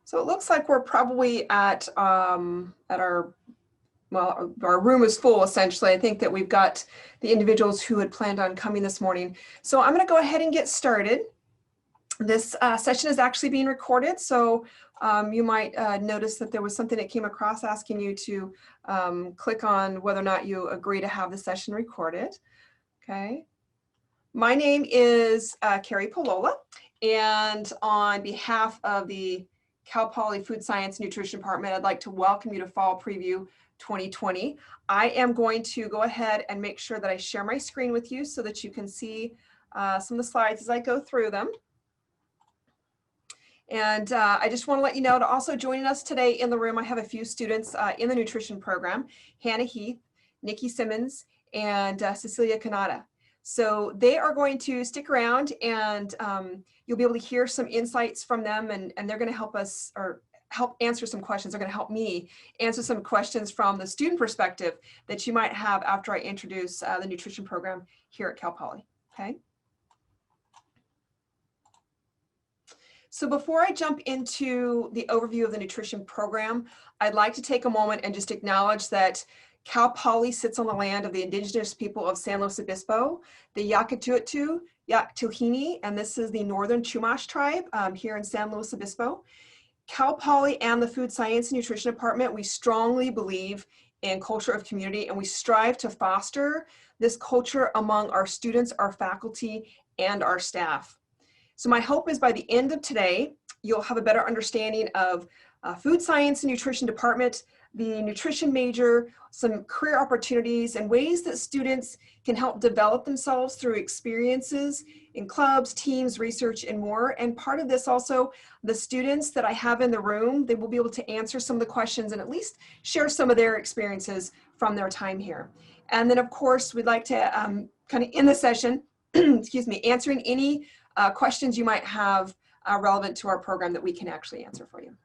So it looks like we're probably at our, well, our room is full essentially. I think that we've got the individuals who had planned on coming this morning. So I'm going to go ahead and get started. This session is actually being recorded, so you might notice that there was something that came across asking you to click on whether or not you agree to have the session recorded. Okay. My name is Kari Pilolla, and on behalf of the Cal Poly Food Science Nutrition Department, I'd like to welcome you to Fall Preview 2020. I am going to go ahead and make sure that I share my screen with you so that you can see some of the slides as I go through them. And I just want to let you know, to also joining us today in the room, I have a few students in the nutrition program: Hannah Heath, Nikki Simmons, and Cecilia Canada. So they are going to stick around, and you'll be able to hear some insights from them, and they're going to help us, or help answer some questions. They're going to help me answer some questions from the student perspective that you might have after I introduce the nutrition program here at Cal Poly. Okay. So before I jump into the overview of the nutrition program, I'd like to take a moment and just acknowledge that Cal Poly sits on the land of the indigenous people of San Luis Obispo, the Yakatutu, Yaktilhini, and this is the Northern Chumash tribe here in San Luis Obispo. Cal Poly and the Food Science and Nutrition Department, we strongly believe in culture of community, and we strive to foster this culture among our students, our faculty, and our staff. So my hope is by the end of today, you'll have a better understanding of Food Science and Nutrition Department, the nutrition major, some career opportunities, and ways that students can help develop themselves through experiences in clubs, teams, research, and more. And part of this also, the students that I have in the room, they will be able to answer some of the questions and at least share some of their experiences from their time here. And then of course, we'd like to kind of end the session, excuse me, answering any questions you might have relevant to our program that we can actually answer for you.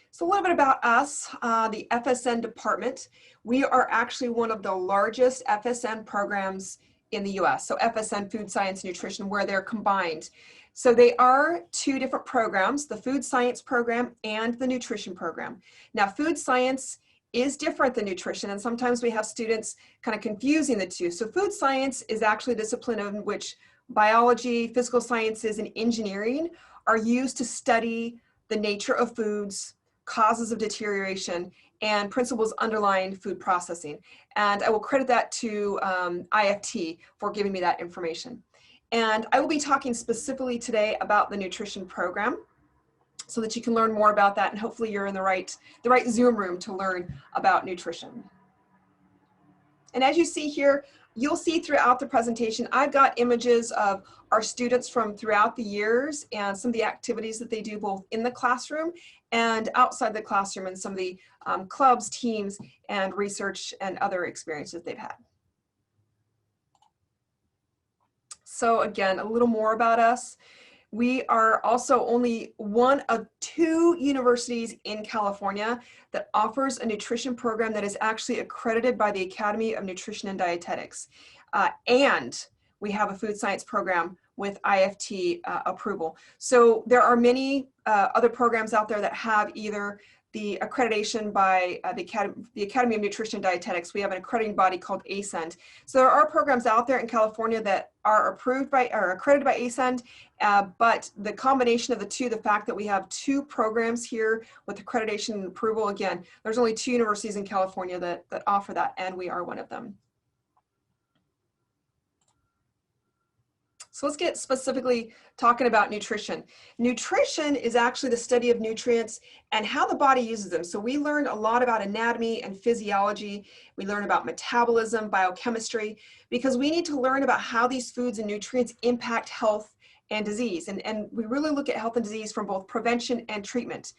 So a little bit about us, the FSN department. We are actually one of the largest FSN programs in the US. So FSN, Food Science Nutrition, where they're combined. So they are two different programs, the Food Science program and the Nutrition program. Now, Food Science is different than nutrition, and sometimes we have students kind of confusing the two. So food science is actually a discipline in which biology, physical sciences, and engineering are used to study the nature of foods, causes of deterioration, and principles underlying food processing. And I will credit that to IFT for giving me that information. And I will be talking specifically today about the nutrition program, so that you can learn more about that, and hopefully you're in the right Zoom room to learn about nutrition. And as you see here, you'll see throughout the presentation, I've got images of our students from throughout the years and some of the activities that they do both in the classroom and outside the classroom, and some of the clubs, teams, and research and other experiences they've had. So again, a little more about us. We are also only one of 2 universities in California that offers a nutrition program that is actually accredited by the Academy of Nutrition and Dietetics. And we have a food science program with IFT approval. So there are many other programs out there that have either the accreditation by the Academy of Nutrition and Dietetics. We have an accrediting body called ASCEND. So there are programs out there in California that are approved by, or accredited by ASCEND, but the combination of the two, the fact that we have 2 programs here with accreditation and approval, again, there's only 2 universities in California that offer that, and we are one of them. So let's get specifically talking about nutrition. Nutrition is actually the study of nutrients and how the body uses them. So we learned a lot about anatomy and physiology. We learn about metabolism, biochemistry, because we need to learn about how these foods and nutrients impact health and disease. And we really look at health and disease from both prevention and treatment.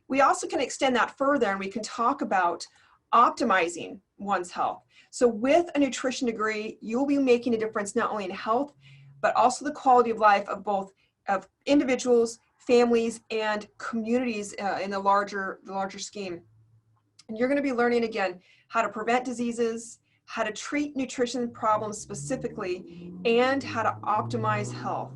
We also can extend that further, and we can talk about optimizing one's health. So with a nutrition degree, you'll be making a difference not only in health, but also the quality of life of both of individuals, families, and communities in the larger scheme. And you're going to be learning, again, how to prevent diseases, how to treat nutrition problems specifically, and how to optimize health.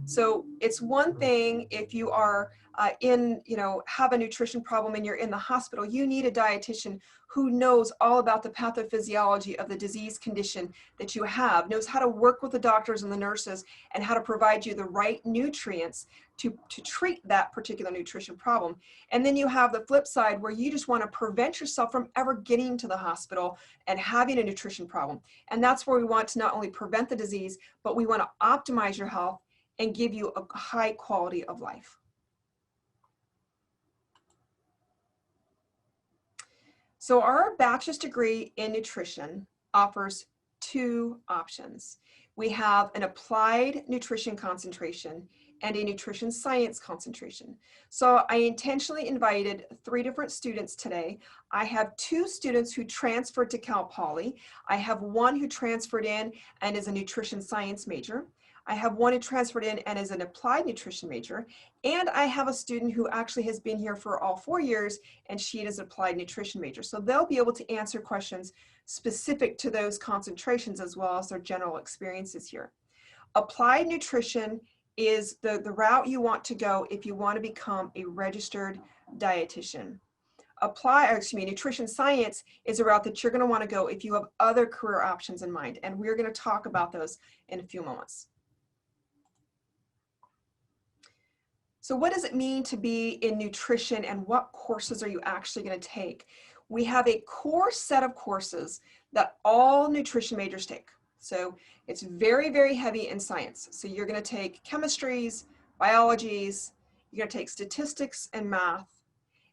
So it's one thing if you are have a nutrition problem and you're in the hospital, you need a dietitian who knows all about the pathophysiology of the disease condition that you have, knows how to work with the doctors and the nurses and how to provide you the right nutrients to treat that particular nutrition problem. And then you have the flip side where you just want to prevent yourself from ever getting to the hospital and having a nutrition problem. And that's where we want to not only prevent the disease, but we want to optimize your health and give you a high quality of life. So our bachelor's degree in nutrition offers two options. We have an applied nutrition concentration and a nutrition science concentration. So I intentionally invited 3 different students today. I have 2 students who transferred to Cal Poly. I have 1 who transferred in and is a nutrition science major. I have 1 who transferred in and is an applied nutrition major. And I have a student who actually has been here for all 4 years and she is an applied nutrition major. So they'll be able to answer questions specific to those concentrations as well as their general experiences here. Applied nutrition is the route you want to go if you want to become a registered dietitian. Nutrition science is a route that you're going to want to go if you have other career options in mind. And we're going to talk about those in a few moments. So what does it mean to be in nutrition and what courses are you actually going to take? We have a core set of courses that all nutrition majors take. So it's very, very heavy in science. So you're going to take chemistries, biologies, you're going to take statistics and math,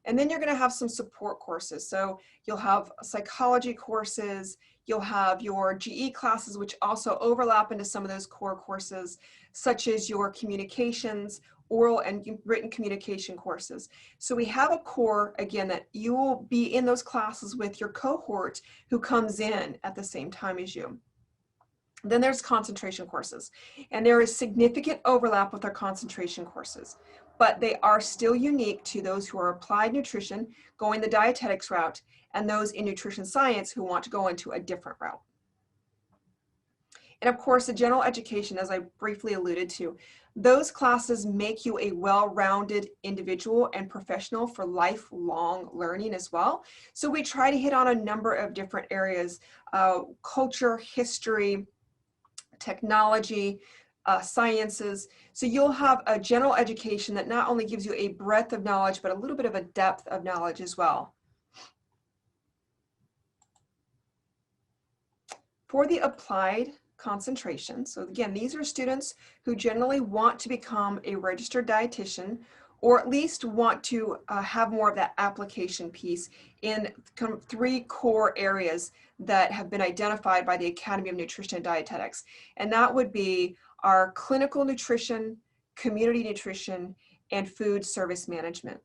and then you're going to have some support courses. So you'll have psychology courses, you'll have your GE classes, which also overlap into some of those core courses, such as your communications, oral and written communication courses. So we have a core, again, that you will be in those classes with your cohort who comes in at the same time as you. Then there's concentration courses, and there is significant overlap with our concentration courses, but they are still unique to those who are applied nutrition, going the dietetics route, and those in nutrition science who want to go into a different route. And of course, the general education, as I briefly alluded to, those classes make you a well-rounded individual and professional for lifelong learning as well. So we try to hit on a number of different areas, culture, history, technology, sciences. So you'll have a general education that not only gives you a breadth of knowledge, but a little bit of a depth of knowledge as well. For the applied concentration, so again, these are students who generally want to become a registered dietitian, or at least want to have more of that application piece in 3 core areas that have been identified by the Academy of Nutrition and Dietetics. And that would be our clinical nutrition, community nutrition, and food service management.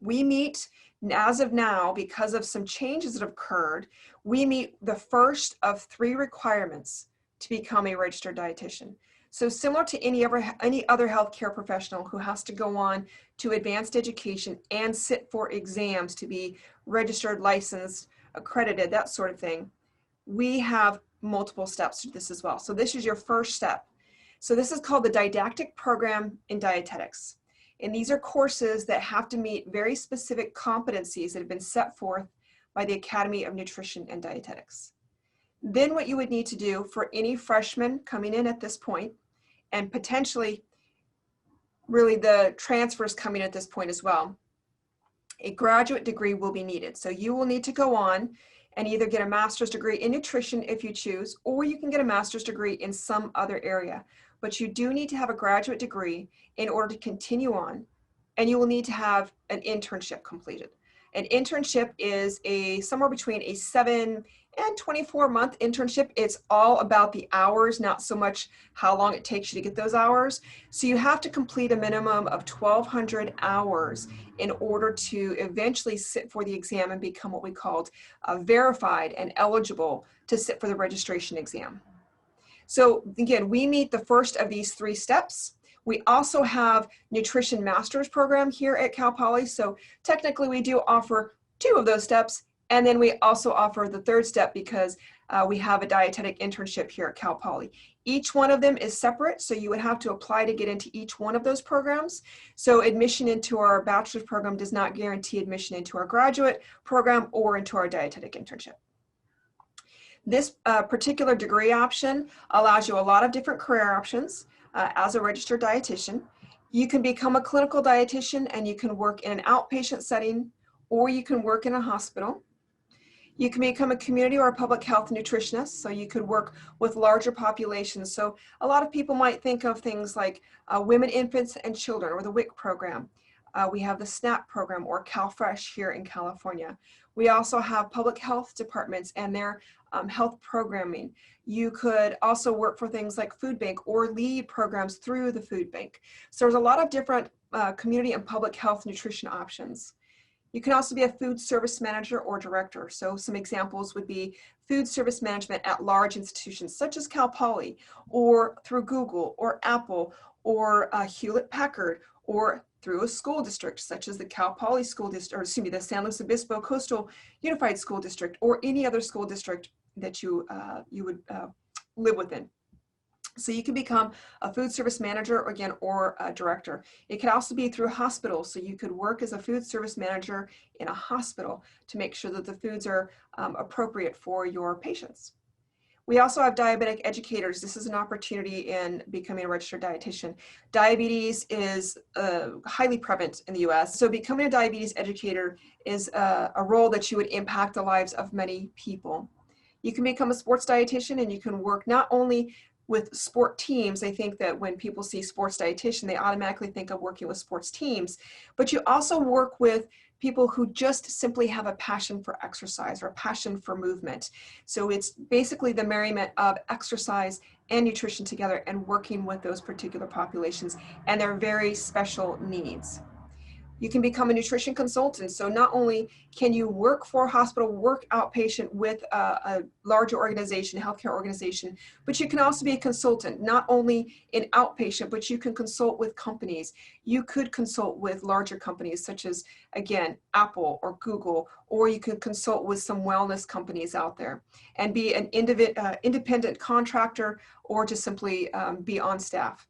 We meet, as of now, because of some changes that have occurred, we meet the first of 3 requirements to become a registered dietitian. So similar to any other healthcare professional who has to go on to advanced education and sit for exams to be registered, licensed, accredited, that sort of thing, we have multiple steps to this as well. So this is your first step. So this is called the didactic program in dietetics. And these are courses that have to meet very specific competencies that have been set forth by the Academy of Nutrition and Dietetics. Then what you would need to do for any freshman coming in at this point, and potentially really the transfers coming at this point as well, a graduate degree will be needed. So you will need to go on and either get a master's degree in nutrition if you choose, or you can get a master's degree in some other area. But you do need to have a graduate degree in order to continue on, and you will need to have an internship completed. An internship is somewhere between a 7 and 24-month internship. It's all about the hours, not so much how long it takes you to get those hours. So you have to complete a minimum of 1,200 hours in order to eventually sit for the exam and become what we called verified and eligible to sit for the registration exam. So again, we meet the first of these 3 steps. We also have nutrition master's program here at Cal Poly. So technically we do offer 2 of those steps. And then we also offer the 3rd step because we have a dietetic internship here at Cal Poly. Each one of them is separate, so you would have to apply to get into each one of those programs. So admission into our bachelor's program does not guarantee admission into our graduate program or into our dietetic internship. This particular degree option allows you a lot of different career options as a registered dietitian. You can become a clinical dietitian and you can work in an outpatient setting, or you can work in a hospital. You can become a community or a public health nutritionist, so you could work with larger populations. So a lot of people might think of things like women, infants, and children, or the WIC program. We have the SNAP program, or CalFresh here in California. We also have public health departments and their health programming. You could also work for things like food bank or lead programs through the food bank. So there's a lot of different community and public health nutrition options. You can also be a food service manager or director. So some examples would be food service management at large institutions such as Cal Poly, or through Google or Apple or Hewlett Packard, or through a school district such as the Cal Poly School District, or excuse me, the San Luis Obispo Coastal Unified School District, or any other school district that you would live within. So you can become a food service manager again, or a director. It could also be through hospitals. So you could work as a food service manager in a hospital to make sure that the foods are appropriate for your patients. We also have diabetic educators. This is an opportunity in becoming a registered dietitian. Diabetes is highly prevalent in the US. So becoming a diabetes educator is a role that you would impact the lives of many people. You can become a sports dietitian, and you can work not only with sport teams. I think that when people see sports dietitian, they automatically think of working with sports teams, but you also work with people who just simply have a passion for exercise or a passion for movement. So it's basically the merriment of exercise and nutrition together and working with those particular populations and their very special needs. You can become a nutrition consultant. So not only can you work for a hospital, work outpatient with a larger organization, healthcare organization, but you can also be a consultant, not only in outpatient, but you can consult with companies. You could consult with larger companies such as, again, Apple or Google, or you could consult with some wellness companies out there and be an independent contractor, or just simply be on staff.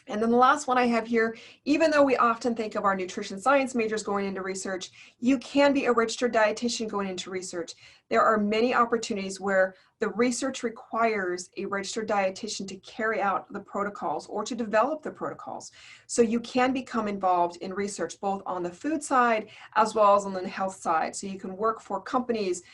And then the last one I have here, even though we often think of our nutrition science majors going into research, you can be a registered dietitian going into research. There are many opportunities where the research requires a registered dietitian to carry out the protocols or to develop the protocols. So you can become involved in research both on the food side as well as on the health side. So you can work for companies,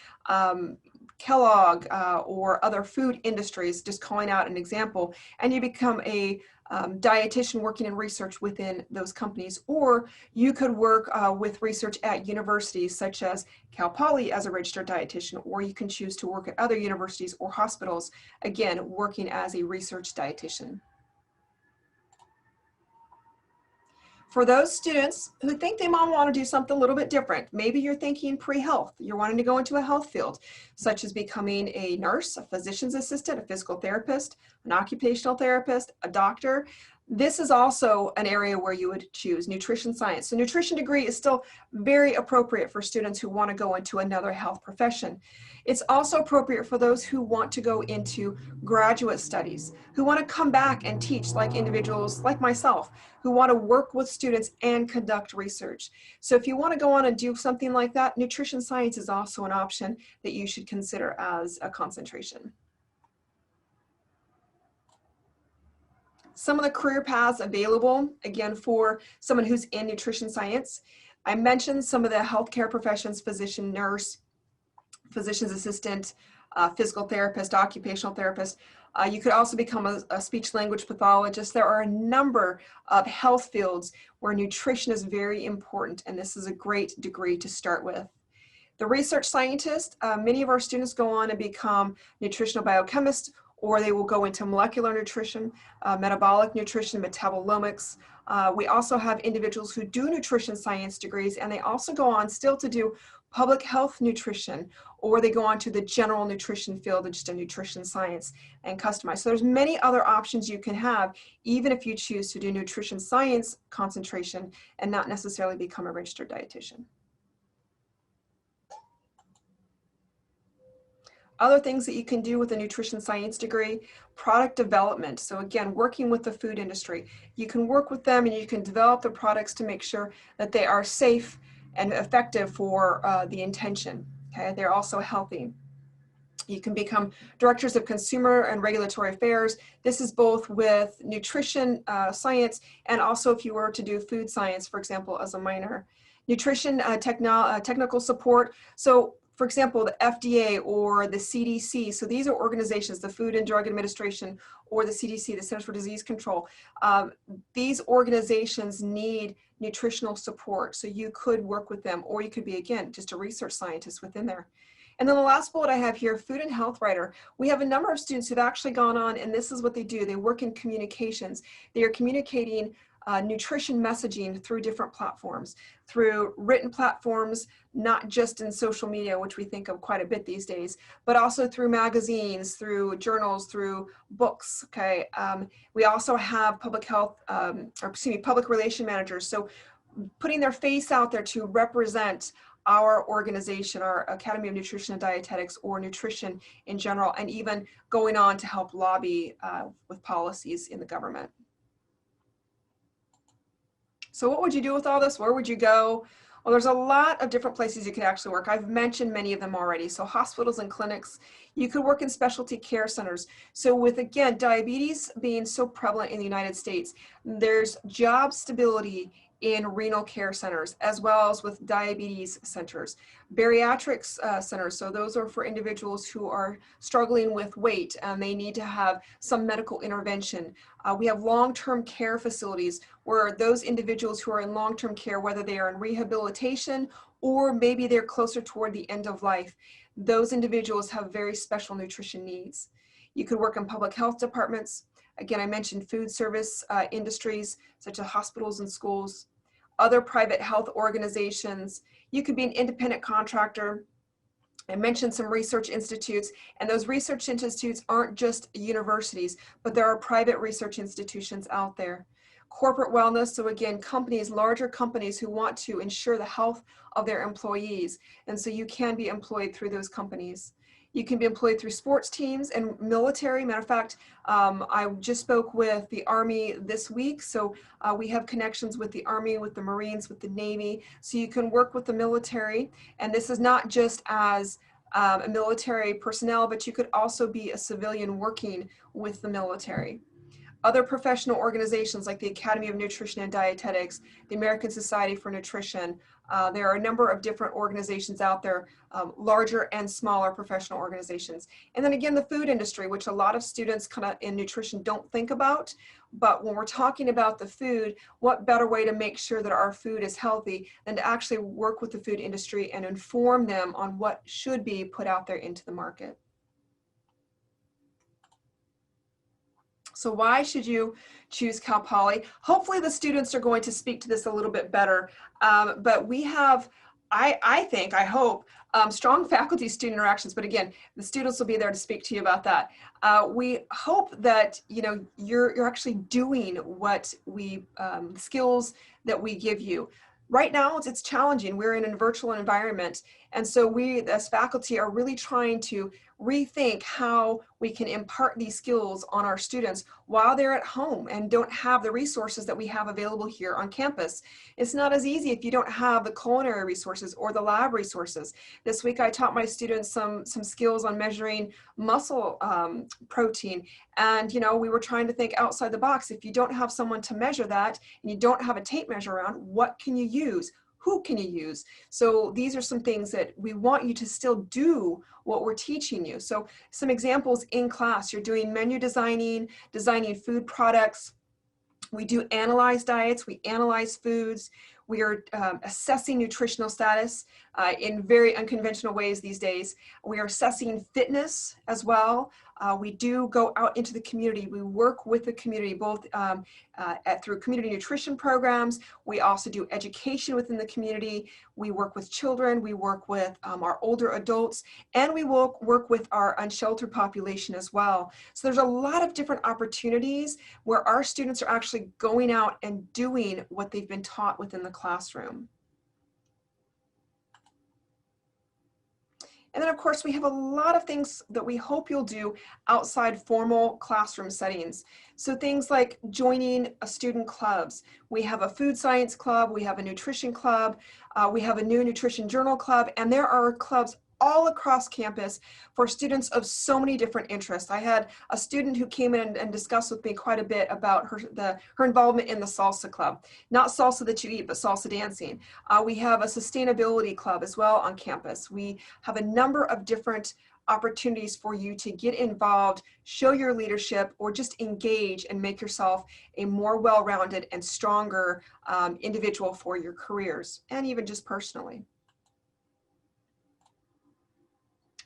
Kellogg or other food industries, just calling out an example, and you become a dietitian working in research within those companies. Or you could work with research at universities such as Cal Poly as a registered dietitian, or you can choose to work at other universities or hospitals, again, working as a research dietitian. For those students who think they might want to do something a little bit different, maybe you're thinking pre-health, you're wanting to go into a health field, such as becoming a nurse, a physician's assistant, a physical therapist, an occupational therapist, a doctor. This is also an area where you would choose nutrition science. So nutrition degree is still very appropriate for students who want to go into another health profession. It's also appropriate for those who want to go into graduate studies, who want to come back and teach, like individuals like myself, who want to work with students and conduct research. So if you want to go on and do something like that, nutrition science is also an option that you should consider as a concentration. Some of the career paths available, again, for someone who's in nutrition science. I mentioned some of the healthcare professions: physician, nurse, physician's assistant, physical therapist, occupational therapist. You could also become a speech language pathologist. There are a number of health fields where nutrition is very important, and this is a great degree to start with. The research scientist, many of our students go on and become nutritional biochemists, or they will go into molecular nutrition, metabolic nutrition, metabolomics. We also have individuals who do nutrition science degrees, and they also go on still to do public health nutrition, or they go on to the general nutrition field of just a nutrition science and customize. So there's many other options you can have, even if you choose to do nutrition science concentration and not necessarily become a registered dietitian. Other things that you can do with a nutrition science degree, product development. So again, working with the food industry. You can work with them and you can develop the products to make sure that they are safe and effective for the intention. Okay, they're also healthy. You can become directors of consumer and regulatory affairs. This is both with nutrition science and also if you were to do food science, for example, as a minor. Nutrition technical support. So for example, the FDA or the CDC. So these are organizations, the Food and Drug Administration or the CDC, the Centers for Disease Control. These organizations need nutritional support. So you could work with them, or you could be, again, just a research scientist within there. And then the last bullet I have here, food and health writer. We have a number of students who've actually gone on, and this is what they do. They work in communications. They are communicating nutrition messaging through different platforms, through written platforms, not just in social media, which we think of quite a bit these days, but also through magazines, through journals, through books, okay? We also have public health, public relation managers. So putting their face out there to represent our organization, our Academy of Nutrition and Dietetics, or nutrition in general, and even going on to help lobby with policies in the government. So what would you do with all this? Where would you go? Well, there's a lot of different places you could actually work. I've mentioned many of them already. So hospitals and clinics, you could work in specialty care centers. So with, again, diabetes being so prevalent in the United States, there's job stability in renal care centers, as well as with diabetes centers. Bariatrics centers, so those are for individuals who are struggling with weight and they need to have some medical intervention. We have long-term care facilities where those individuals who are in long-term care, whether they are in rehabilitation or maybe they're closer toward the end of life, those individuals have very special nutrition needs. You could work in public health departments. Again, I mentioned food service industries such as hospitals and schools, other private health organizations. You could be an independent contractor. I mentioned some research institutes, and those research institutes aren't just universities, but there are private research institutions out there. Corporate wellness, so again, companies, larger companies who want to ensure the health of their employees, and so you can be employed through those companies. You can be employed through sports teams and military. Matter of fact, I just spoke with the Army this week. So we have connections with the Army, with the Marines, with the Navy. So you can work with the military. And this is not just as a military personnel, but you could also be a civilian working with the military. Other professional organizations like the Academy of Nutrition and Dietetics, the American Society for Nutrition. There are a number of different organizations out there, larger and smaller professional organizations. And then again, the food industry, which a lot of students kind of in nutrition don't think about. But when we're talking about the food, what better way to make sure that our food is healthy than to actually work with the food industry and inform them on what should be put out there into the market. So why should you choose Cal Poly? Hopefully the students are going to speak to this a little bit better, but we have, I hope, strong faculty-student interactions, but again, the students will be there to speak to you about that. We hope that you're actually doing what skills that we give you. Right now, it's challenging. We're in a virtual environment, and so we as faculty are really trying to rethink how we can impart these skills on our students while they're at home and don't have the resources that we have available here on campus. It's not as easy if you don't have the culinary resources or the lab resources. This week I taught my students some skills on measuring muscle protein, and we were trying to think outside the box. If you don't have someone to measure that and you don't have a tape measure around, what can you use? Who can you use? So these are some things that we want you to still do what we're teaching you. So some examples in class, you're doing menu designing, designing food products. We do analyze diets, we analyze foods. We are assessing nutritional status in very unconventional ways these days. We are assessing fitness as well. We do go out into the community. We work with the community both through community nutrition programs. We also do education within the community. We work with children. We work with our older adults, and we will work with our unsheltered population as well. So there's a lot of different opportunities where our students are actually going out and doing what they've been taught within the classroom. And then of course we have a lot of things that we hope you'll do outside formal classroom settings. So things like joining a student clubs. We have a food science club, we have a nutrition club, we have a new nutrition journal club, and there are clubs all across campus for students of so many different interests. I had a student who came in and discussed with me quite a bit about her involvement in the salsa club. Not salsa that you eat, but salsa dancing. We have a sustainability club as well on campus. We have a number of different opportunities for you to get involved, show your leadership, or just engage and make yourself a more well-rounded and stronger individual for your careers, and even just personally.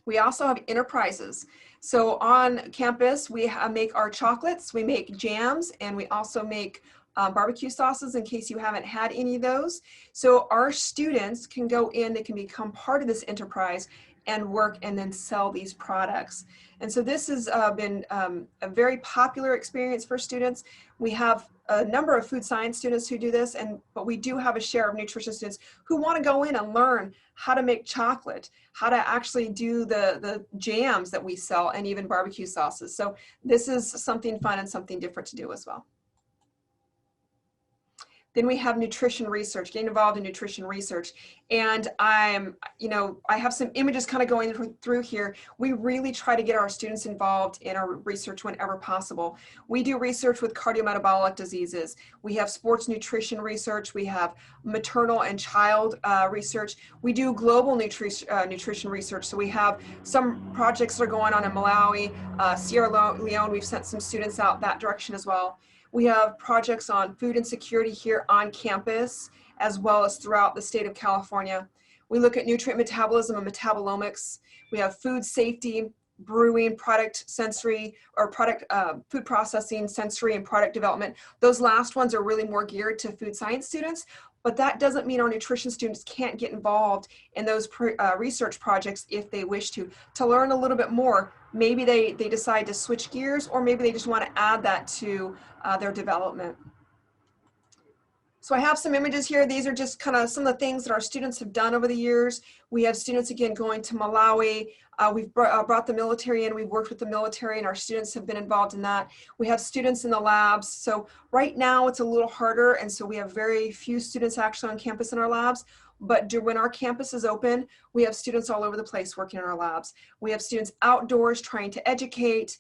We also have enterprises. So on campus, we make our chocolates, we make jams, and we also make barbecue sauces in case you haven't had any of those. So our students can go in, they can become part of this enterprise and work and then sell these products. And so this has been a very popular experience for students. We have a number of food science students who do this, but we do have a share of nutrition students who want to go in and learn how to make chocolate, how to actually do the jams that we sell, and even barbecue sauces. So this is something fun and something different to do as well. Then we have nutrition research, getting involved in nutrition research. And I have some images kind of going through here. We really try to get our students involved in our research whenever possible. We do research with cardiometabolic diseases. We have sports nutrition research. We have maternal and child research. We do global nutrition research. So we have some projects that are going on in Malawi, Sierra Leone. We've sent some students out that direction as well. We have projects on food insecurity here on campus, as well as throughout the state of California. We look at nutrient metabolism and metabolomics. We have food safety, brewing, product sensory, or product food processing, sensory, and product development. Those last ones are really more geared to food science students, but that doesn't mean our nutrition students can't get involved in those research projects if they wish to learn a little bit more. Maybe they decide to switch gears, or maybe they just want to add that to their development. So I have some images here. These are just kind of some of the things that our students have done over the years. We have students, again, going to Malawi. We've brought the military in. We've worked with the military, and our students have been involved in that. We have students in the labs. So right now it's a little harder, and so we have very few students actually on campus in our labs. But when our campus is open, we have students all over the place working in our labs. We have students outdoors trying to educate.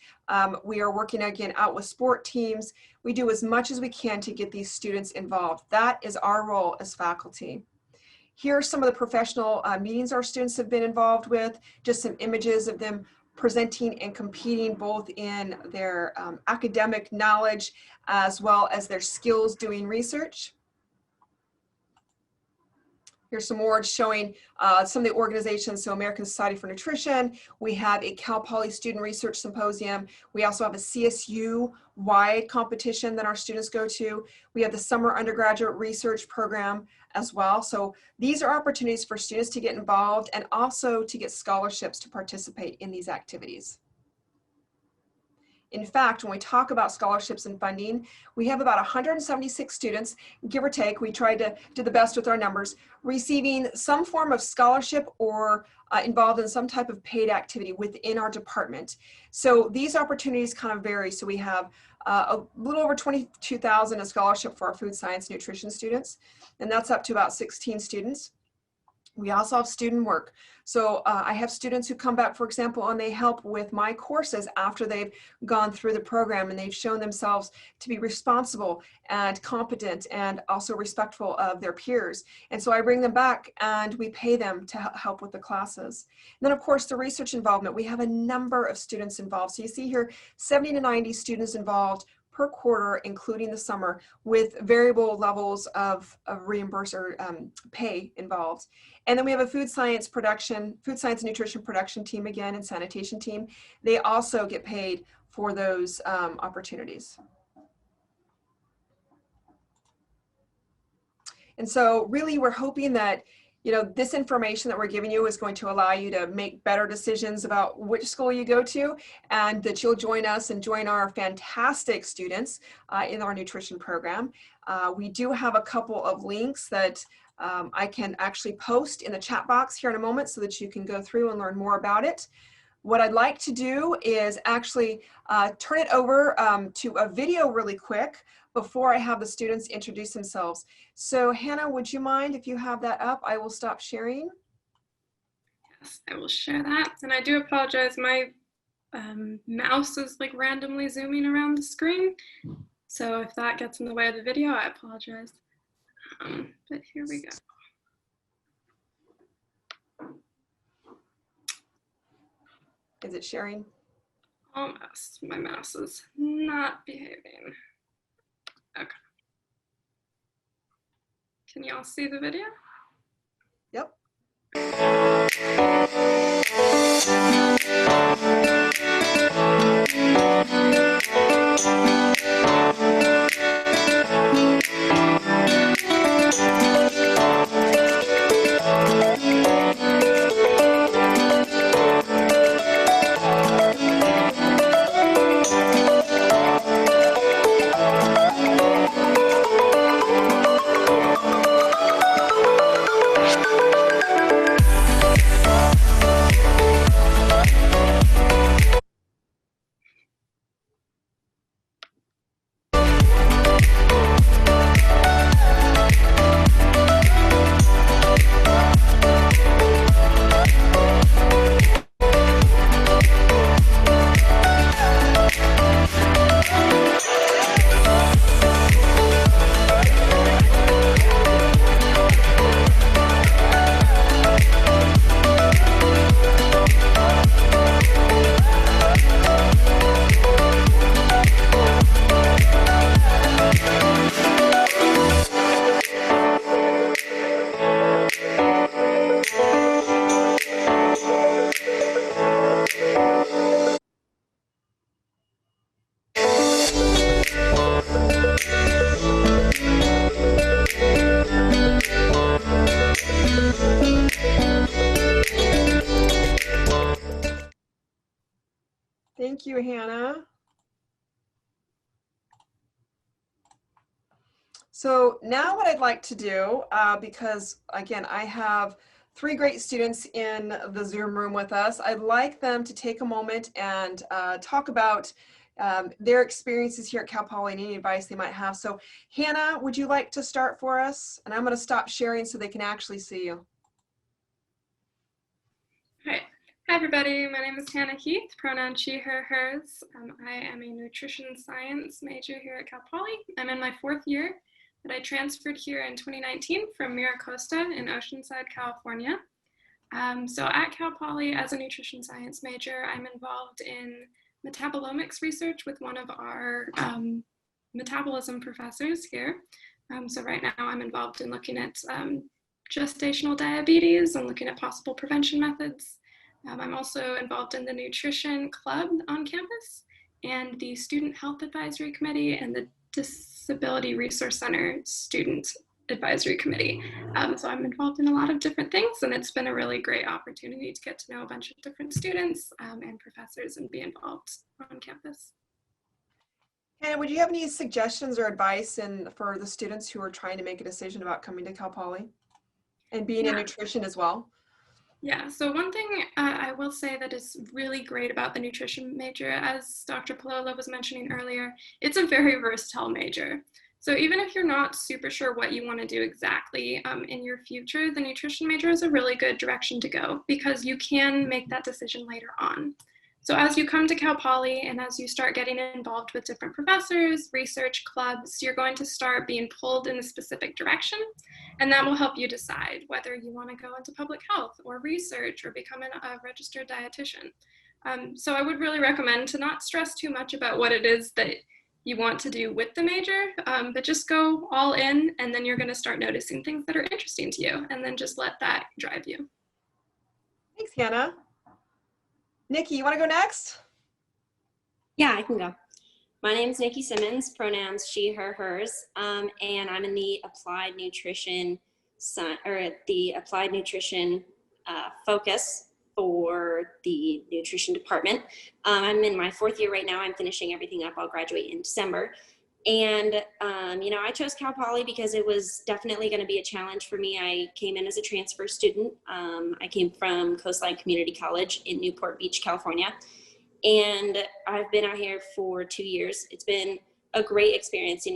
We are working, again, out with sport teams. We do as much as we can to get these students involved. That is our role as faculty. Here are some of the professional meetings our students have been involved with, just some images of them presenting and competing both in their academic knowledge as well as their skills doing research. Here's some awards showing some of the organizations. So American Society for Nutrition, we have a Cal Poly Student Research Symposium. We also have a CSU-wide competition that our students go to. We have the Summer Undergraduate Research Program as well. So these are opportunities for students to get involved and also to get scholarships to participate in these activities. In fact, when we talk about scholarships and funding, we have about 176 students, give or take, we tried to do the best with our numbers, receiving some form of scholarship or involved in some type of paid activity within our department. So these opportunities kind of vary. So we have a little over 22,000 in scholarship for our food science nutrition students, and that's up to about 16 students. We also have student work. So I have students who come back, for example, and they help with my courses after they've gone through the program and they've shown themselves to be responsible and competent and also respectful of their peers. And so I bring them back and we pay them to help with the classes. And then of course the research involvement, we have a number of students involved. So you see here 70 to 90 students involved per quarter, including the summer, with variable levels of reimburse or pay involved. And then we have a food science and nutrition production team again, and sanitation team. They also get paid for those opportunities. And so really we're hoping that this information that we're giving you is going to allow you to make better decisions about which school you go to, and that you'll join us and join our fantastic students in our nutrition program. We do have a couple of links that I can actually post in the chat box here in a moment so that you can go through and learn more about it. What I'd like to do is actually turn it over to a video really quick before I have the students introduce themselves. So Hannah, would you mind if you have that up? I will stop sharing. Yes, I will share that. And I do apologize, my mouse is like randomly zooming around the screen. So if that gets in the way of the video, I apologize. But here we go. Is it sharing? Almost. My mouse is not behaving. Okay. Can you all see the video? Yep. Thank you, Hannah. So now what I'd like to do, because again, I have 3 great students in the Zoom room with us, I'd like them to take a moment and talk about their experiences here at Cal Poly and any advice they might have. So Hannah, would you like to start for us? And I'm going to stop sharing so they can actually see you. Hi everybody, my name is Hannah Heath, pronoun she, her, hers. I am a nutrition science major here at Cal Poly. I'm in my 4th year, but I transferred here in 2019 from Mira Costa in Oceanside, California. So at Cal Poly, as a nutrition science major, I'm involved in metabolomics research with one of our metabolism professors here. So right now I'm involved in looking at gestational diabetes and looking at possible prevention methods. I'm also involved in the nutrition club on campus and the student health advisory committee and the disability resource center student advisory committee. So I'm involved in a lot of different things, and it's been a really great opportunity to get to know a bunch of different students and professors and be involved on campus. And would you have any suggestions or advice for the students who are trying to make a decision about coming to Cal Poly and being in nutrition as well? Yeah, so one thing I will say that is really great about the nutrition major, as Dr. Pilolla was mentioning earlier, it's a very versatile major. So even if you're not super sure what you want to do exactly in your future, the nutrition major is a really good direction to go because you can make that decision later on. So as you come to Cal Poly and as you start getting involved with different professors, research clubs, you're going to start being pulled in a specific direction, and that will help you decide whether you want to go into public health or research or become a registered dietitian. So I would really recommend to not stress too much about what it is that you want to do with the major, but just go all in, and then you're going to start noticing things that are interesting to you, and then just let that drive you. Thanks, Hannah. Nikki, you want to go next? Yeah, I can go. My name is Nikki Simmons, pronouns she, her, hers, and I'm in the applied nutrition the applied nutrition focus for the nutrition department. I'm in my 4th year right now. I'm finishing everything up. I'll graduate in December. And, I chose Cal Poly because it was definitely going to be a challenge for me. I came in as a transfer student. I came from Coastline Community College in Newport Beach, California. And I've been out here for 2 years. It's been a great experience.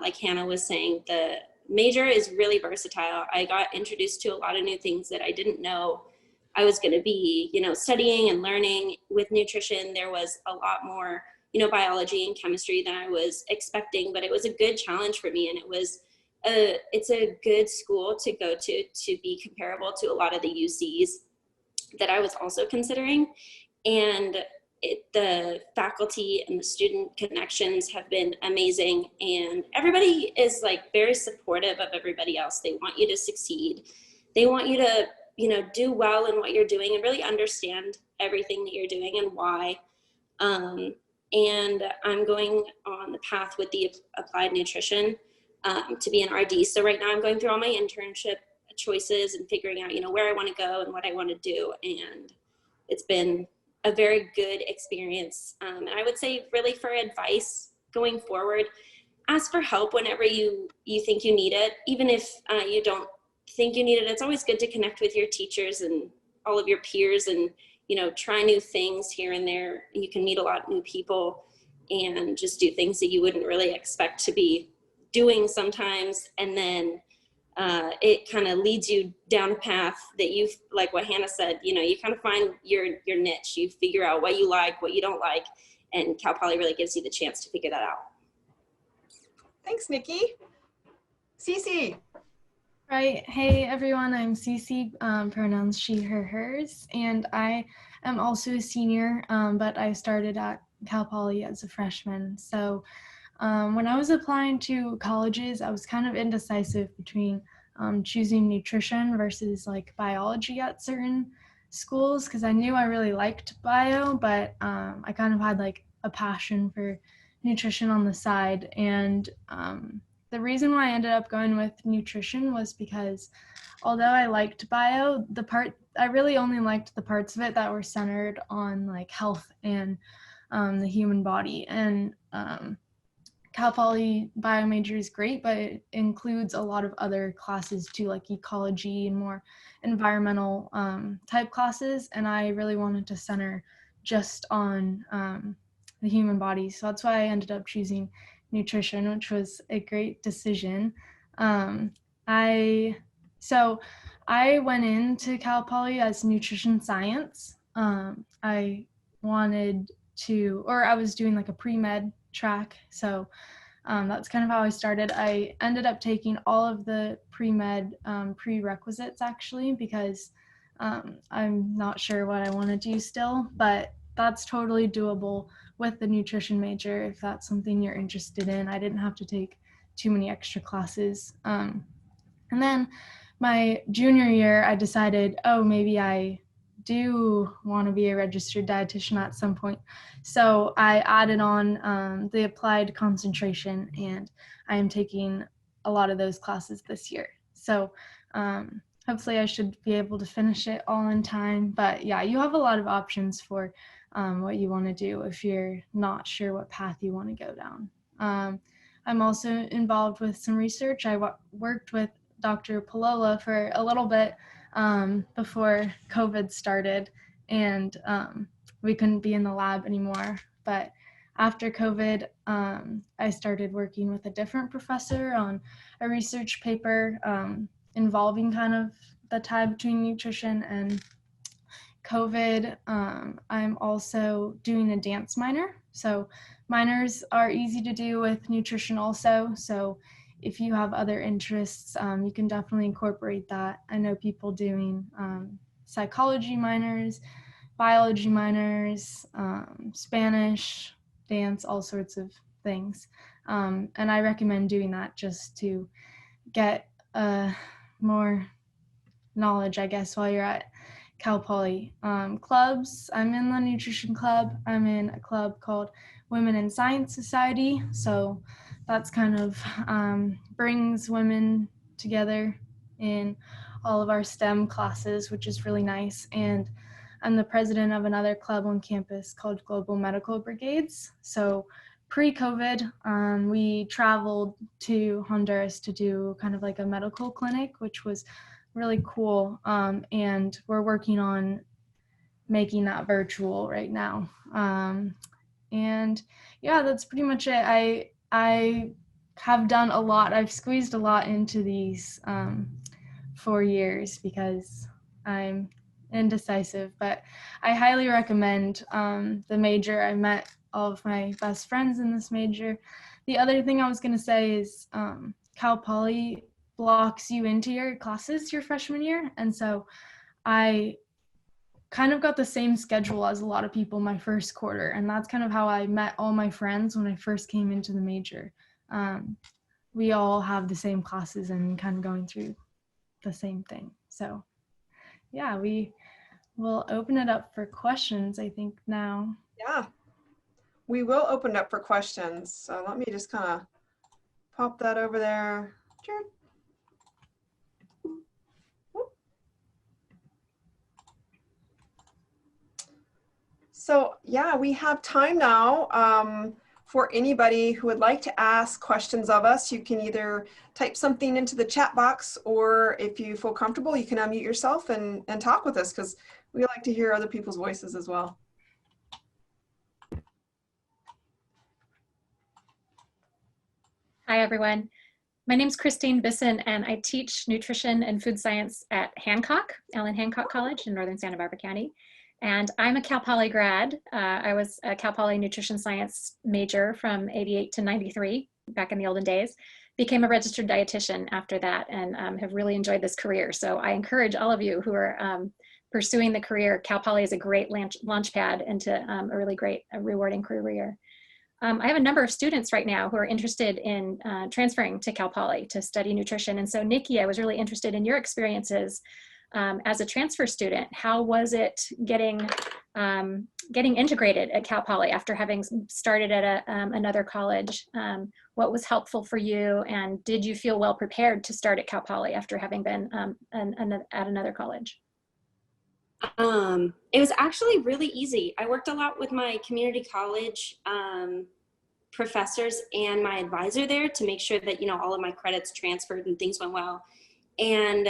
Like Hannah was saying, the major is really versatile. I got introduced to a lot of new things that I didn't know I was going to be, studying and learning. With nutrition. There was a lot more, biology and chemistry than I was expecting, but it was a good challenge for me. And it's a good school to go to be comparable to a lot of the UCs that I was also considering. And the faculty and the student connections have been amazing, and everybody is like very supportive of everybody else. They want you to succeed. They want you to, do well in what you're doing and really understand everything that you're doing and why. And I'm going on the path with the applied nutrition to be an RD. So right now I'm going through all my internship choices and figuring out, where I want to go and what I want to do. And it's been a very good experience. And I would say really for advice going forward, ask for help whenever you think you need it. Even if you don't think you need it, it's always good to connect with your teachers and all of your peers and, try new things here and there. You can meet a lot of new people and just do things that you wouldn't really expect to be doing sometimes. And then it kind of leads you down a path that you, like what Hannah said, you kind of find your niche. You figure out what you like, what you don't like, and Cal Poly really gives you the chance to figure that out. Thanks, Nikki. Cece. Right. Hey, everyone. I'm Cece, pronouns she, her, hers, and I am also a senior, but I started at Cal Poly as a freshman. So when I was applying to colleges, I was kind of indecisive between choosing nutrition versus like biology at certain schools, because I knew I really liked bio, but I kind of had like a passion for nutrition on the side. And the reason why I ended up going with nutrition was because although I liked bio, I really only liked the parts of it that were centered on like health and the human body. And Cal Poly bio major is great, but it includes a lot of other classes too, like ecology and more environmental type classes. And I really wanted to center just on the human body. So that's why I ended up choosing nutrition, which was a great decision. I went into Cal Poly as nutrition science. I was doing like a pre-med track. So that's kind of how I started. I ended up taking all of the pre-med prerequisites actually, because I'm not sure what I want to do still, but that's totally doable with the nutrition major if that's something you're interested in. I didn't have to take too many extra classes. And then my junior year, I decided, maybe I do want to be a registered dietitian at some point. So I added on the applied concentration, and I am taking a lot of those classes this year. So hopefully I should be able to finish it all in time. But yeah, you have a lot of options for what you want to do if you're not sure what path you want to go down. I'm also involved with some research. I worked with Dr. Pilolla for a little bit before COVID started, and we couldn't be in the lab anymore. But after COVID, I started working with a different professor on a research paper involving kind of the tie between nutrition and COVID. I'm also doing a dance minor. So minors are easy to do with nutrition also. So if you have other interests, you can definitely incorporate that. I know people doing psychology minors, biology minors, Spanish, dance, all sorts of things. And I recommend doing that just to get more knowledge, I guess, while you're at Cal Poly. Clubs, I'm in the nutrition club. I'm in a club called Women in Science Society. So that's kind of brings women together in all of our STEM classes, which is really nice. And I'm the president of another club on campus called Global Medical Brigades. So pre-COVID, we traveled to Honduras to do kind of like a medical clinic, which was really cool. And we're working on making that virtual right now. And yeah, that's pretty much it. I have done a lot. I've squeezed a lot into these 4 years because I'm indecisive, but I highly recommend the major. I met all of my best friends in this major. The other thing I was going to say is Cal Poly blocks you into your classes your freshman year, and so I kind of got the same schedule as a lot of people my first quarter, and that's kind of how I met all my friends when I first came into the major. We all have the same classes and kind of going through the same thing. So yeah, we will open it up for questions, I think, now. Yeah, we will open it up for questions. So let me just kind of pop that over there. So yeah, we have time now for anybody who would like to ask questions of us. You can either type something into the chat box, or if you feel comfortable, you can unmute yourself and talk with us, because we like to hear other people's voices as well. Hi, everyone. My name is Christine Bisson, and I teach nutrition and food science at Allen Hancock College in Northern Santa Barbara County. And I'm a Cal Poly grad. I was a Cal Poly nutrition science major from 88 to 93, back in the olden days. Became a registered dietitian after that, and have really enjoyed this career. So I encourage all of you who are pursuing the career. Cal Poly is a great launch pad into a really great, rewarding career. I have a number of students right now who are interested in transferring to Cal Poly to study nutrition. And so Nikki, I was really interested in your experiences as a transfer student. How was it getting integrated at Cal Poly after having started at another college? What was helpful for you, and did you feel well prepared to start at Cal Poly after having been at another college? It was actually really easy. I worked a lot with my community college professors and my advisor there to make sure that, you know, all of my credits transferred and things went well. And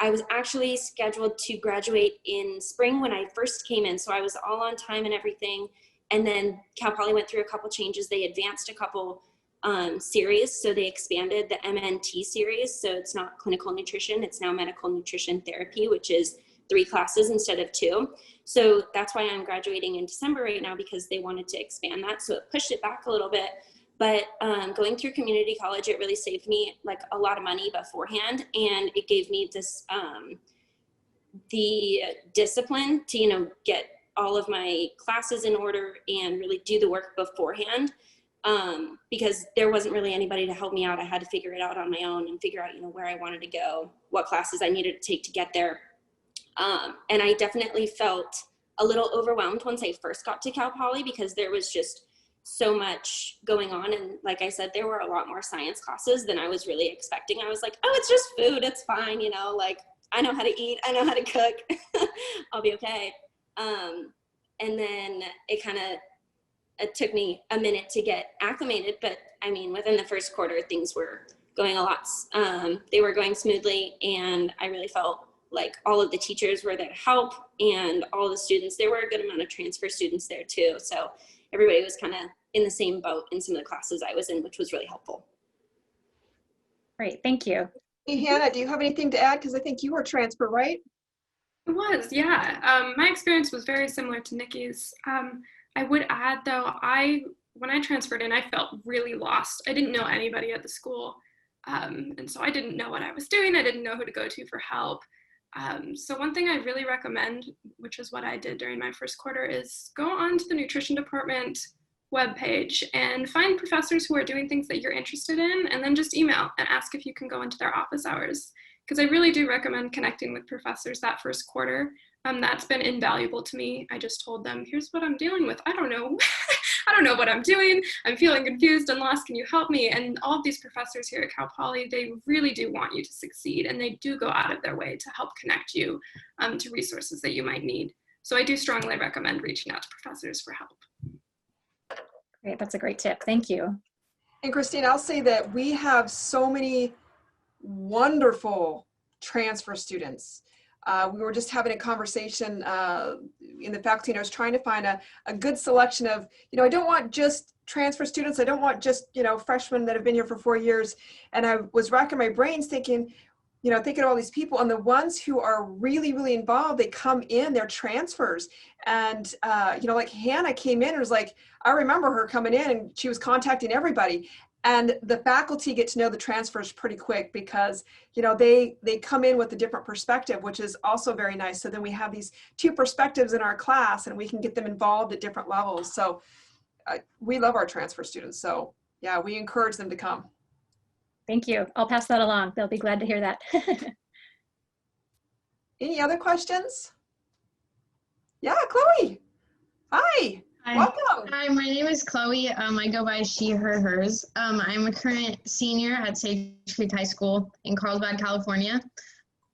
I was actually scheduled to graduate in spring when I first came in. So I was all on time and everything. And then Cal Poly went through a couple changes. They advanced a couple series. So they expanded the MNT series. So it's not clinical nutrition. It's now medical nutrition therapy, which is 3 classes instead of 2. So that's why I'm graduating in December right now, because they wanted to expand that. So it pushed it back a little bit. But going through community college, it really saved me like a lot of money beforehand. And it gave me this, the discipline to, you know, get all of my classes in order and really do the work beforehand. Because there wasn't really anybody to help me out. I had to figure it out on my own and figure out, you know, where I wanted to go, what classes I needed to take to get there. And I definitely felt a little overwhelmed once I first got to Cal Poly, because there was just so much going on. And like I said, there were a lot more science classes than I was really expecting. I was like, oh, it's just food. It's fine. You know, like I know how to eat. I know how to cook. I'll be okay. And then it took me a minute to get acclimated. But I mean, within the first quarter, things were going a lot. They were going smoothly. And I really felt like all of the teachers were there to help, and all the students, there were a good amount of transfer students there too. So everybody was kind of in the same boat in some of the classes I was in, which was really helpful. Great, thank you. Hey, Hannah, do you have anything to add? Because I think you were transfer, right? It was, yeah. My experience was very similar to Nikki's. I would add though, when I transferred in, I felt really lost. I didn't know anybody at the school. And so I didn't know what I was doing. I didn't know who to go to for help. So one thing I really recommend, which is what I did during my first quarter, is go on to the nutrition department webpage and find professors who are doing things that you're interested in, and then just email and ask if you can go into their office hours. Because I really do recommend connecting with professors that first quarter. That's been invaluable to me. I just told them, here's what I'm dealing with. I don't know. I don't know what I'm doing. I'm feeling confused and lost. Can you help me? And all of these professors here at Cal Poly, they really do want you to succeed, and they do go out of their way to help connect you to resources that you might need. So I do strongly recommend reaching out to professors for help. Great, that's a great tip. Thank you. And Christine, I'll say that we have so many wonderful transfer students. We were just having a conversation in the faculty, and I was trying to find a good selection of, I don't want just transfer students. I don't want just, freshmen that have been here for 4 years. And I was racking my brains thinking, thinking of all these people, and the ones who are really, really involved, they come in, they're transfers. And, like Hannah came in and was like, I remember her coming in and she was contacting everybody. And the faculty get to know the transfers pretty quick because, they come in with a different perspective, which is also very nice. So then we have these two perspectives in our class and we can get them involved at different levels. So we love our transfer students. So yeah, we encourage them to come. Thank you. I'll pass that along. They'll be glad to hear that. Any other questions? Yeah, Chloe. Hi. Hi. Welcome. Hi, my name is Chloe. I go by she, her, hers. I'm a current senior at Sage Creek High School in Carlsbad, California.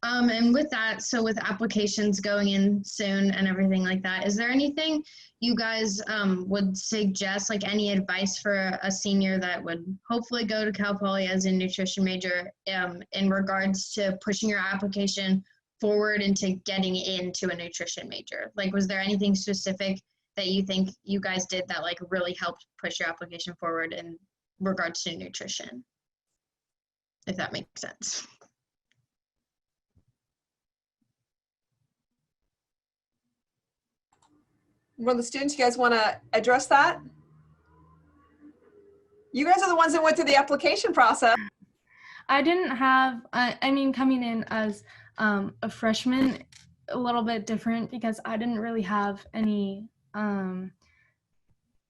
And with that, so with applications going in soon and everything like that, is there anything you guys would suggest, like any advice for a senior that would hopefully go to Cal Poly as a nutrition major in regards to pushing your application forward into getting into a nutrition major? Like, was there anything specific that you think you guys did that like really helped push your application forward in regards to nutrition? If that makes sense. One of the students, you guys want to address that? You guys are the ones that went through the application process. I didn't have, I mean, coming in as a freshman, a little bit different because I didn't really have any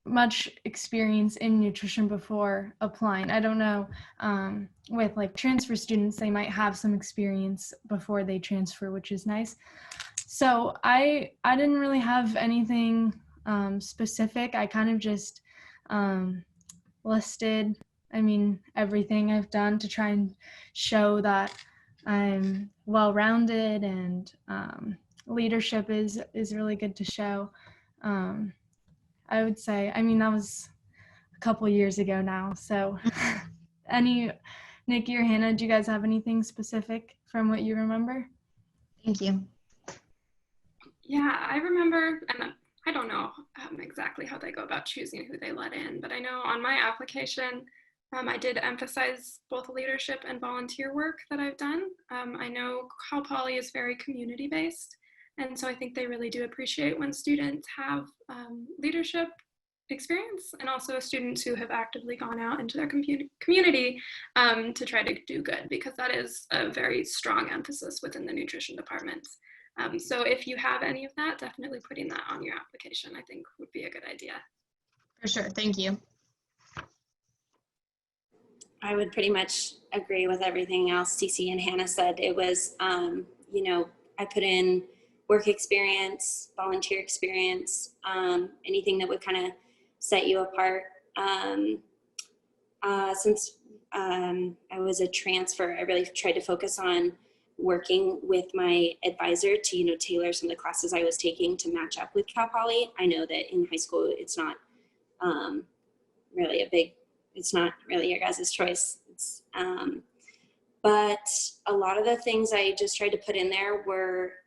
much experience in nutrition before applying. I don't know, with like transfer students, they might have some experience before they transfer, which is nice. So I didn't really have anything specific. I kind of just listed, everything I've done to try and show that I'm well-rounded, and leadership is really good to show. I would say, that was a couple years ago now. So Nikki or Hannah, do you guys have anything specific from what you remember? Thank you. Yeah, I remember, and I don't know exactly how they go about choosing who they let in, but I know on my application, I did emphasize both leadership and volunteer work that I've done. I know Cal Poly is very community-based, and so I think they really do appreciate when students have leadership experience, and also students who have actively gone out into their community to try to do good, because that is a very strong emphasis within the nutrition department. So if you have any of that, definitely putting that on your application, I think would be a good idea. For sure, thank you. I would pretty much agree with everything else Cece and Hannah said. It was, I put in work experience, volunteer experience, anything that would kind of set you apart. Since I was a transfer, I really tried to focus on working with my advisor to, tailor some of the classes I was taking to match up with Cal Poly. I know that in high school, it's not it's not really your guys' choice. But a lot of the things I just tried to put in there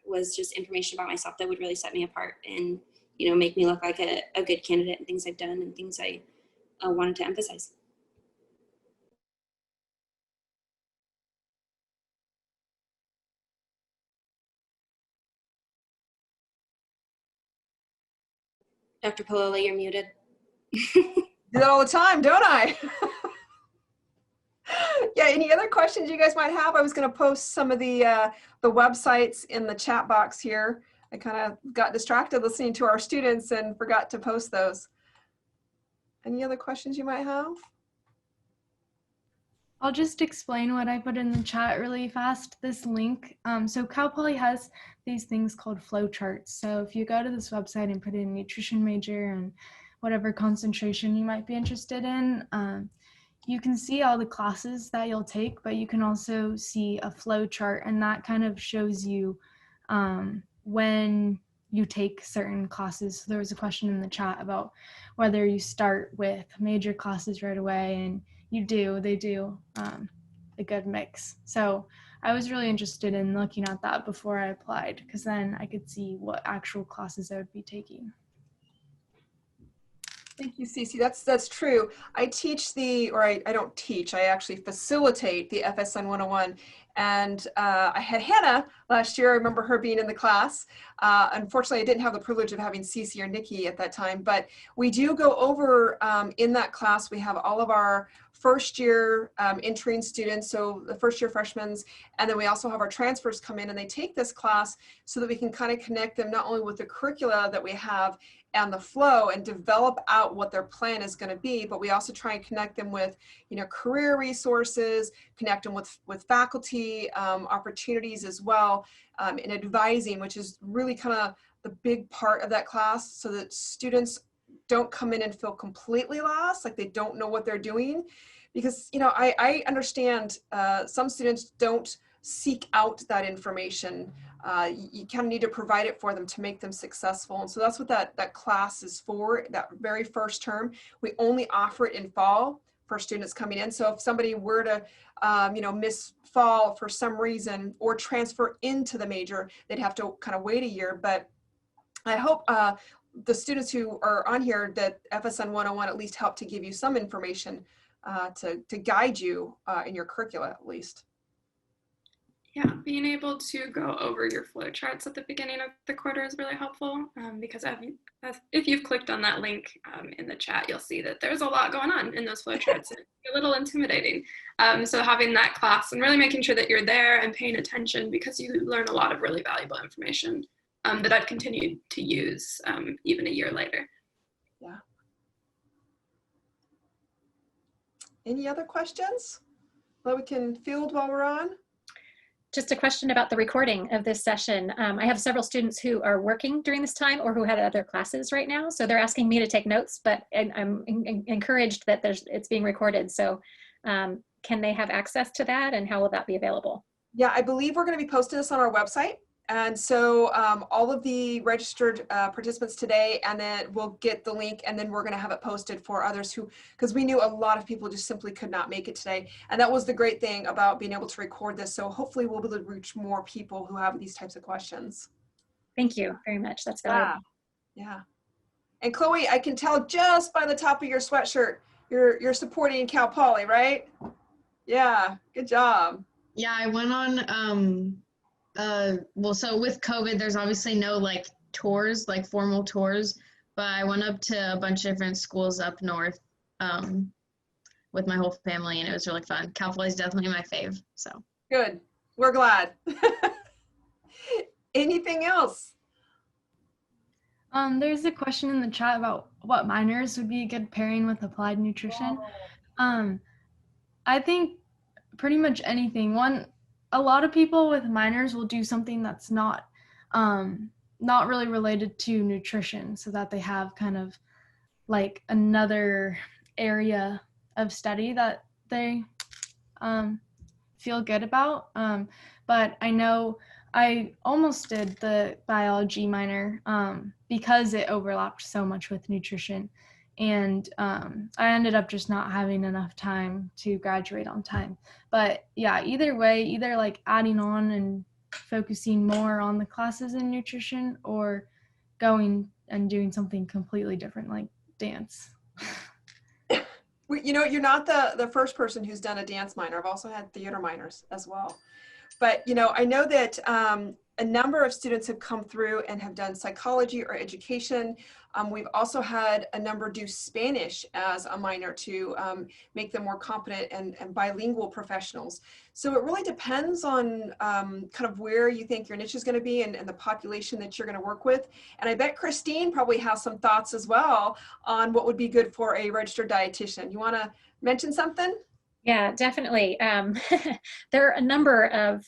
was just information about myself that would really set me apart and, make me look like a good candidate, and things I've done and things I wanted to emphasize. Dr. Pilolla, you're muted. Do that all the time, don't I? Yeah, any other questions you guys might have? I was going to post some of the websites in the chat box here. I kind of got distracted listening to our students and forgot to post those. Any other questions you might have? I'll just explain what I put in the chat really fast, this link. So Cal Poly has these things called flowcharts. So if you go to this website and put in nutrition major and whatever concentration you might be interested in, you can see all the classes that you'll take, but you can also see a flow chart, and that kind of shows you when you take certain classes. So there was a question in the chat about whether you start with major classes right away, and they do a good mix. So I was really interested in looking at that before I applied, because then I could see what actual classes I would be taking. Thank you, Cece. That's true. I teach I don't teach, I actually facilitate the FSN 101. And I had Hannah last year. I remember her being in the class. Unfortunately, I didn't have the privilege of having Cece or Nikki at that time, but we do go over in that class. We have all of our first year entering students, so the first year freshmen, and then we also have our transfers come in and they take this class so that we can kind of connect them not only with the curricula that we have and the flow and develop out what their plan is going to be, but we also try and connect them with, career resources, connect them with faculty opportunities as well, in advising, which is really kind of the big part of that class, so that students don't come in and feel completely lost, like they don't know what they're doing. Because, I understand some students don't seek out that information. You kind of need to provide it for them to make them successful. And so that's what that class is for, that very first term. We only offer it in fall for students coming in. So if somebody were to, miss fall for some reason or transfer into the major, they'd have to kind of wait a year. But I hope the students who are on here, that FSN 101 at least help to give you some information to guide you in your curricula at least. Yeah, being able to go over your flowcharts at the beginning of the quarter is really helpful, because if you've clicked on that link in the chat, you'll see that there's a lot going on in those flowcharts. It's a little intimidating. So having that class and really making sure that you're there and paying attention, because you learn a lot of really valuable information that I've continued to use even a year later. Yeah. Any other questions that we can field while we're on? Just a question about the recording of this session. I have several students who are working during this time or who had other classes right now. So they're asking me to take notes, but I'm encouraged that it's being recorded. So can they have access to that, and how will that be available? Yeah, I believe we're going to be posting this on our website. And so all of the registered participants today, and then we'll get the link, and then we're going to have it posted for others because we knew a lot of people just simply could not make it today. And that was the great thing about being able to record this. So hopefully we'll be able to reach more people who have these types of questions. Thank you very much. That's valuable. Yeah. And Chloe, I can tell just by the top of your sweatshirt, you're supporting Cal Poly, right? Yeah, good job. Yeah, I went on so with COVID, there's obviously no tours, formal tours, but I went up to a bunch of different schools up north with my whole family, and it was really fun. Cal Poly is definitely my fave. So good. We're glad. Anything else? There's a question in the chat about what minors would be a good pairing with applied nutrition. I think pretty much anything. A lot of people with minors will do something that's not really related to nutrition, so that they have kind of another area of study that they feel good about. But I know I almost did the biology minor because it overlapped so much with nutrition. And I ended up just not having enough time to graduate on time. But yeah, either way, either adding on and focusing more on the classes in nutrition, or going and doing something completely different like dance. You're not the first person who's done a dance minor. I've also had theater minors as well. But, I know that a number of students have come through and have done psychology or education. We've also had a number do Spanish as a minor to make them more competent and bilingual professionals. So it really depends on kind of where you think your niche is going to be and the population that you're going to work with. And I bet Christine probably has some thoughts as well on what would be good for a registered dietitian. You want to mention something? Yeah, definitely. There are a number of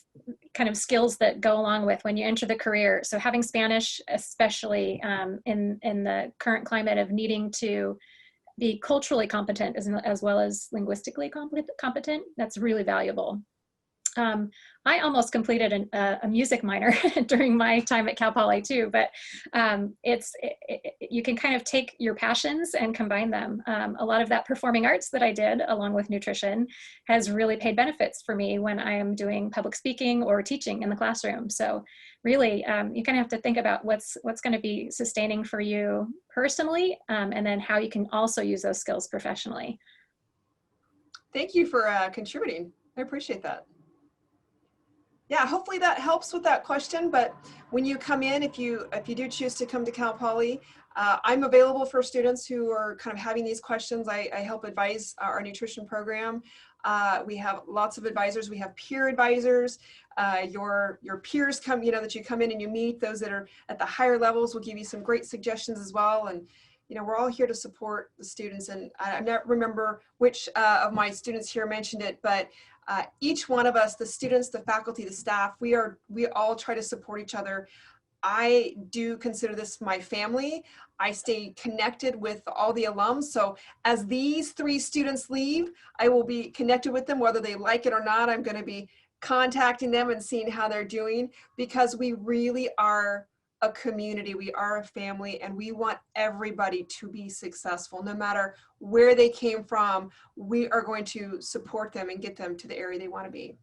kind of skills that go along with when you enter the career. So having Spanish, especially in the current climate of needing to be culturally competent as well as linguistically competent, that's really valuable. I almost completed a music minor during my time at Cal Poly too, but you can kind of take your passions and combine them. A lot of that performing arts that I did along with nutrition has really paid benefits for me when I am doing public speaking or teaching in the classroom. So really, you kind of have to think about what's going to be sustaining for you personally, and then how you can also use those skills professionally. Thank you for contributing. I appreciate that. Yeah, hopefully that helps with that question. But when you come in, if you do choose to come to Cal Poly, I'm available for students who are kind of having these questions. I help advise our nutrition program. We have lots of advisors. We have peer advisors. Your peers come, that you come in and you meet. Those that are at the higher levels will give you some great suggestions as well. And we're all here to support the students. And I don't remember which of my students here mentioned it, but each one of us, the students, the faculty, the staff, we all try to support each other. I do consider this my family. I stay connected with all the alums. So as these 3 students leave, I will be connected with them, whether they like it or not. I'm going to be contacting them and seeing how they're doing, because we really are a community. We are a family, and we want everybody to be successful. No matter where they came from, we are going to support them and get them to the area they want to be.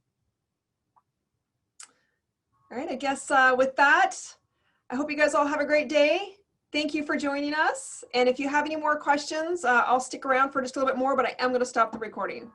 All right, I guess with that, I hope you guys all have a great day. Thank you for joining us. And if you have any more questions, I'll stick around for just a little bit more, but I am going to stop the recording.